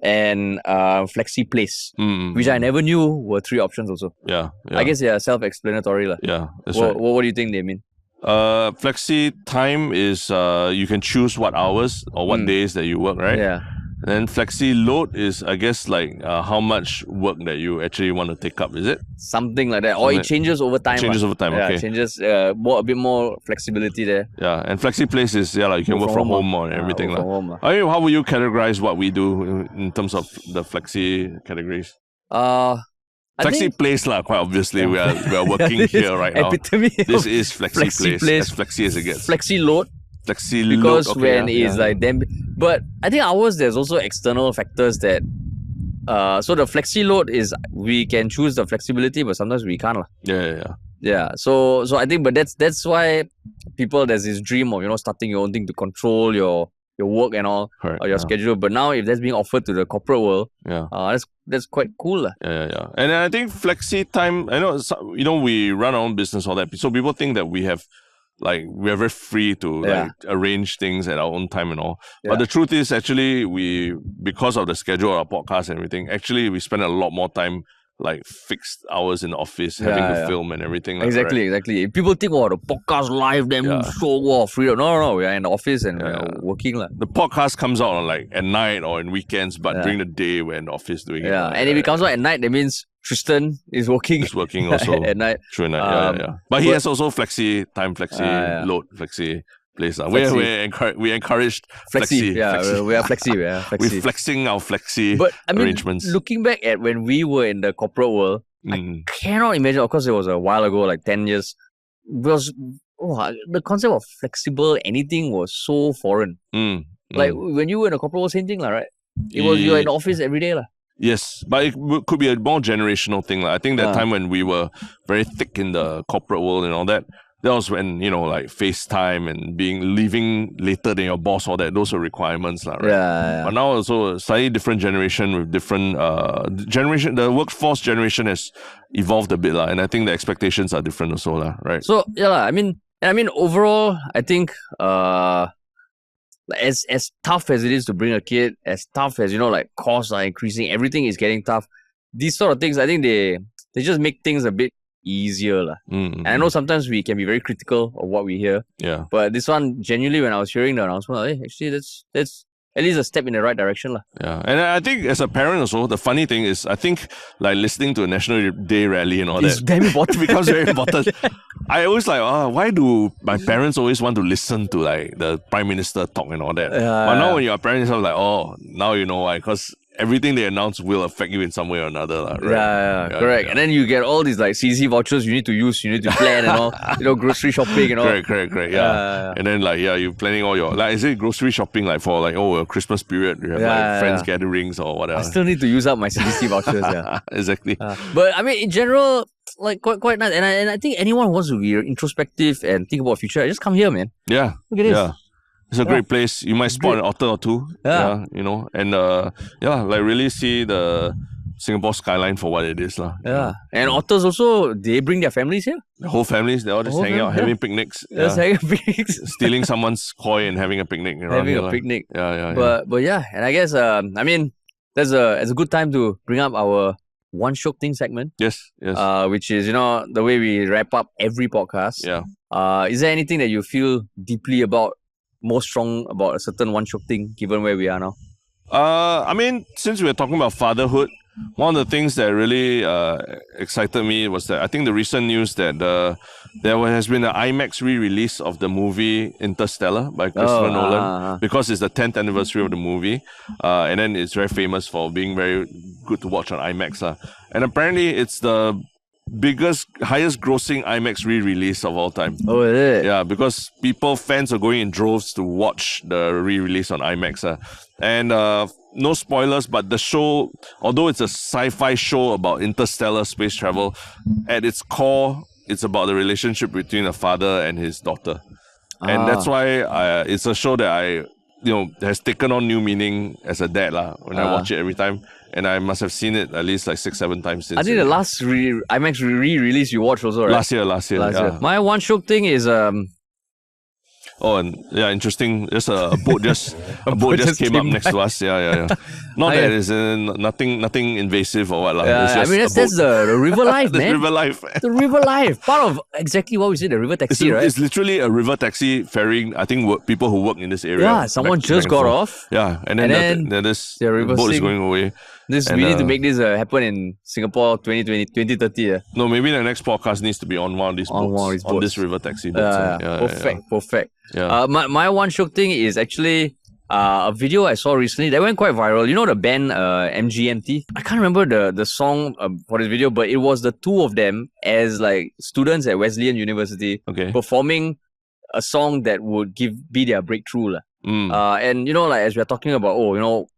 and flexi place, which I never knew were 3 options also. Yeah. I guess they are self-explanatory. Yeah, that's right. What do you think they mean? Flexi time is you can choose what hours or what days that you work, right? Yeah. Then flexi load is, I guess, like how much work that you actually want to take up, is it? Something like that. Or it changes over time. Over time, okay. It changes, a bit more flexibility there. Yeah, and flexi place is, you can work from home or everything. I mean, how will you categorize what we do in terms of the flexi categories? Flexi place, quite obviously, we are working here right now. This is flexi place. As flexi as it gets. Flexi load. Because when it's like them, but I think ours there's also external factors that. So the flexi load is we can choose the flexibility, but sometimes we can't. Yeah. So I think, but that's why there's this dream of starting your own thing to control your work and all, or your schedule. But now if that's being offered to the corporate world, that's quite cool. Yeah. And I think flexi time, I know, we run our own business, all that. So people think that we are very free to arrange things at our own time and all. But the truth is actually because of the schedule, our podcast and everything, actually we spend a lot more time fixed hours in the office, having to film and everything. Exactly. People think, the podcast live, then so freedom. No, we are in the office and working. The podcast comes out on at night or in weekends, but during the day we're in the office doing it. Yeah, and if it comes out at night, that means Tristan is working. He's working also at night. True night, yeah. But he has also flexi time, flexi load, flexi place. We encouraged flexi. We are flexi. We're flexing our flexi arrangements. Looking back at when we were in the corporate world, I cannot imagine. Of course, it was a while ago, 10 years. Because the concept of flexible anything was so foreign. When you were in the corporate world, same thing, right? It was you're in the office every day. Yes, but it could be a more generational thing. I think that time when we were very thick in the corporate world and all that was when, FaceTime and leaving later than your boss, all that, those are requirements. Right? Yeah. But now also a slightly different generation with different generation. The workforce generation has evolved a bit, and I think the expectations are different also, right? So, I mean overall, I think as tough as it is to bring a kid, as tough as, costs are increasing, everything is getting tough. These sort of things, I think they just make things a bit easier. And I know sometimes we can be very critical of what we hear. Yeah. But this one, genuinely, when I was hearing the announcement, actually, that's at least a step in the right direction. Yeah. And I think as a parent also, the funny thing is, I think like listening to a National Day rally and all it's damn important. It becomes very important. I always like, why do my parents always want to listen to like the Prime Minister talk and all that? But now when you're a parent, you're like, now you know why. Because everything they announce will affect you in some way or another. Right? Yeah, correct. Yeah. And then you get all these like CC vouchers you need to use, you need to plan and all, grocery shopping and all. Correct. Yeah. And then you're planning all your, is it grocery shopping like for like, a Christmas period, you have friends gatherings or whatever. I still need to use up my CDC vouchers, Exactly. But I mean, in general, like quite nice. And I think anyone who wants to be introspective and think about future, just come here, man. Yeah. Look at this. Yeah. It's a great place. You might spot an otter or two. Yeah. And like really see the Singapore skyline for what it is. Yeah. And otters also, they bring their families here. The whole families, they all just hanging out, having picnics. Just having picnics. Stealing someone's koi and having a picnic. Having a picnic. Yeah. But yeah, and I guess, it's a good time to bring up our One Shiok Thing segment. Yes. Which is, the way we wrap up every podcast. Yeah. Is there anything that you feel deeply about, more strong about a certain One Shiok Thing, given where we are now? Since we're talking about fatherhood, one of the things that really excited me was that I think the recent news that there has been an IMAX re-release of the movie Interstellar by Christopher Nolan, because it's the 10th anniversary of the movie, and then it's very famous for being very good to watch on IMAX. And apparently it's the highest grossing IMAX re-release of all time. Oh, is it? Yeah, because fans are going in droves to watch the re-release on IMAX. And no spoilers, but the show, although it's a sci-fi show about interstellar space travel, at its core, it's about the relationship between a father and his daughter. And that's why it's a show that has taken on new meaning as a dad when I watch it every time. And I must have seen it at least like 6-7 times since. I think the last IMAX re-release you watched also, right? Last year. My One Shiok Thing is interesting. Just a boat just came up next to us. Yeah. Not that it's nothing invasive or what. That's the river life, man. The river life. The river life. Part of exactly what we said, the river taxi, right? It's literally a river taxi ferrying, I think, people who work in this area. Yeah, someone just got off. Yeah, and then this boat is going away. We need to make this happen in Singapore 2030. No, maybe the next podcast needs to be on one of these boats. On this river taxi boat. Perfect. Yeah. My One Shiok Thing is actually a video I saw recently that went quite viral. You know the band MGMT? I can't remember the song for this video, but it was the two of them as like students at Wesleyan University performing a song that would be their breakthrough. And as we're talking about,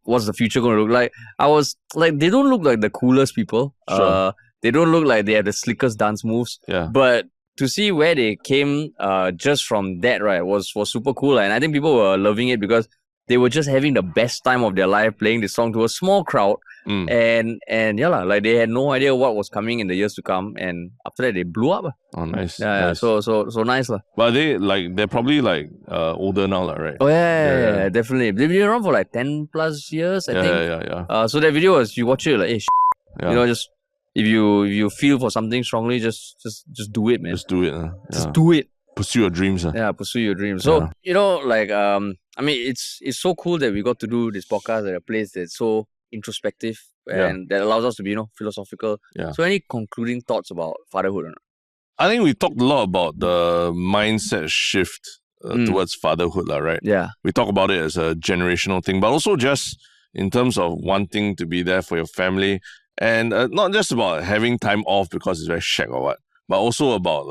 what's the future going to look like? I was like, they don't look like the coolest people. Sure. They don't look like they have the slickest dance moves. Yeah. But to see where they came just from that, right, was super cool. And I think people were loving it because they were just having the best time of their life playing this song to a small crowd. And they had no idea what was coming in the years to come. And after that, they blew up. Oh, nice. Yeah. Nice. So nice. But they're probably older now, right? Oh, yeah, definitely. They've been around for like 10 plus years, I think. Yeah. So that video was, you watch it like, hey, just if you feel for something strongly, just do it, man. Just do it. Just do it. Pursue your dreams. Yeah, pursue your dreams. So, it's so cool that we got to do this podcast at a place that's so introspective and that allows us to be, philosophical. Yeah. So any concluding thoughts about fatherhood or not? I think we talked a lot about the mindset shift towards fatherhood, right? Yeah. We talk about it as a generational thing, but also just in terms of wanting to be there for your family. And not just about having time off because it's very shag or what, but also about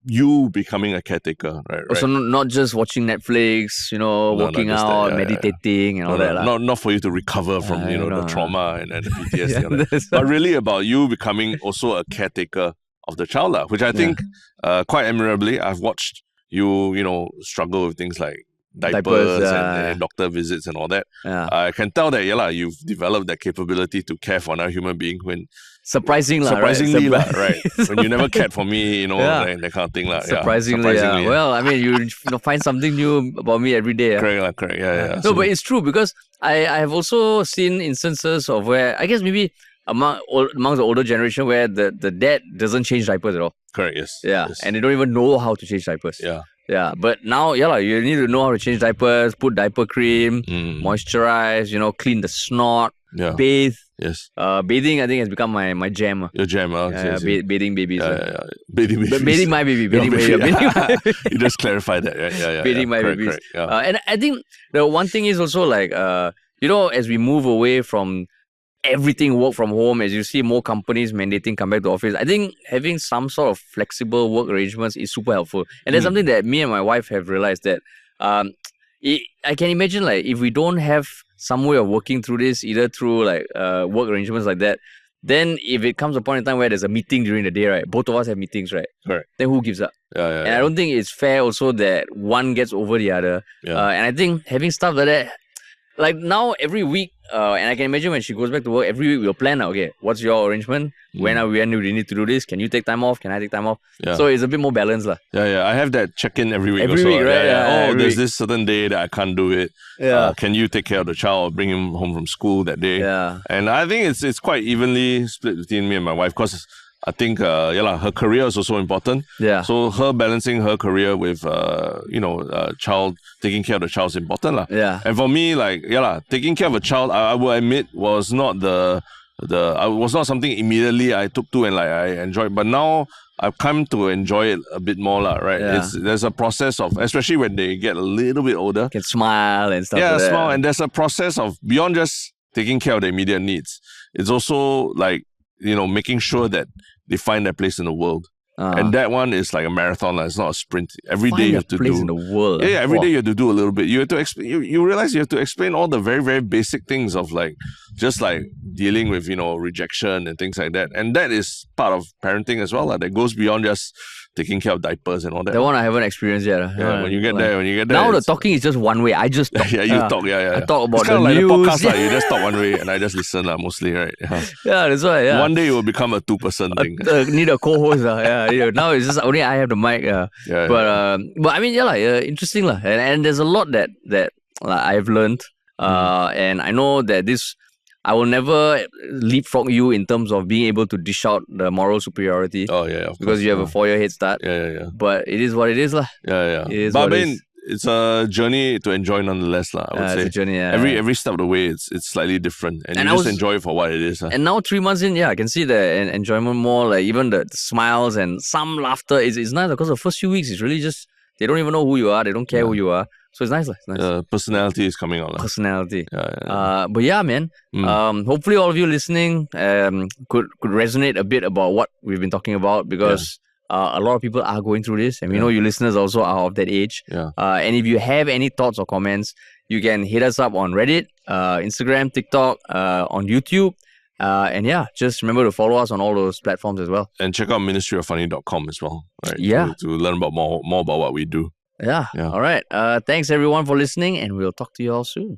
you becoming a caretaker, right? Also, not just watching Netflix, working out, meditating and all that. Not for you to recover from, the trauma and the PTSD. But really about you becoming also a caretaker of the child, which I think quite admirably, I've watched you, struggle with things like diapers and doctor visits and all that. Yeah. I can tell that you've developed that capability to care for another human being when surprisingly, right? When you never cared for me, that kind of thing. Surprisingly. Well, I mean, you find something new about me every day. Correct. Yeah. No, but it's true because I have also seen instances of where, I guess maybe among the older generation where the dad doesn't change diapers at all. Correct, yes. Yeah, yes. And they don't even know how to change diapers. Yeah. Yeah, but now, you need to know how to change diapers, put diaper cream, moisturize, clean the snot, bathe. Yes. Bathing, I think, has become my jam. Your jam, bathing babies. Bathing babies. Bathing my baby. Bathing my baby. You just clarified that, right? Yeah. Bathing my babies. Correct, yeah. And I think the one thing is also like, as we move away from everything work from home, as you see more companies mandating come back to office, I think having some sort of flexible work arrangements is super helpful. And that's something that me and my wife have realized that I can imagine like if we don't have some way of working through this, either through like work arrangements like that, then if it comes a point in time where there's a meeting during the day, right, both of us have meetings, right? Correct. Then who gives up? And I don't think it's fair also that one gets over the other. And I think having stuff like that, like now every week, and I can imagine when she goes back to work, every week we'll plan, okay, what's your arrangement? When do we need to do this? Can you take time off? Can I take time off? So it's a bit more balanced. I have that check-in every week every also. Week, right? There's this certain day that I can't do it. Can you take care of the child or bring him home from school that day? And I think it's quite evenly split between me and my wife because I think, her career is also important. So her balancing her career with, child, taking care of the child is important. And for me, taking care of a child, I will admit, was not was not something immediately I took to and like I enjoyed. But now I've come to enjoy it a bit more, right? There's a process of, especially when they get a little bit older. Can smile and stuff like that. Smile. And there's a process of beyond just taking care of the immediate needs. It's also like, making sure that they find their place in the world. And that one is like a marathon. It's not a sprint. Every day you have to do. Place in the world. Every day you have to do a little bit. You have to explain. You realize you have to explain all the very, very basic things of just dealing with rejection and things like that. And that is part of parenting as well. That goes beyond just taking care of diapers and all that. That one I haven't experienced yet. When you get there. Now the talking is just one way. I just talk. You talk. I talk about it's the news. news. It's kind of like the podcast. You just talk one way and I just listen mostly, right? That's why. One day it will become a two-person thing. Need a co-host. Now it's just only I have the mic. But I mean, interesting. And there's a lot that I've learned. And I know that I will never leapfrog you in terms of being able to dish out the moral superiority. Because you have a 4-year head start. But it is what it is. But I mean, it's a journey to enjoy nonetheless. I would say. It's a journey, every step of the way, it's slightly different. And you just enjoy it for what it is. And now 3 months in, I can see the enjoyment more. Like even the smiles and some laughter. It's nice because the first few weeks, it's really just, they don't even know who you are. They don't care who you are. So it's nice. Personality is coming out. Personality. But man, hopefully all of you listening could resonate a bit about what we've been talking about because a lot of people are going through this and we know you listeners also are of that age. And if you have any thoughts or comments, you can hit us up on Reddit, Instagram, TikTok, on YouTube. And just remember to follow us on all those platforms as well. And check out ministryoffunny.com as well. Right? To learn about more about what we do. All right. Thanks everyone for listening and we'll talk to you all soon.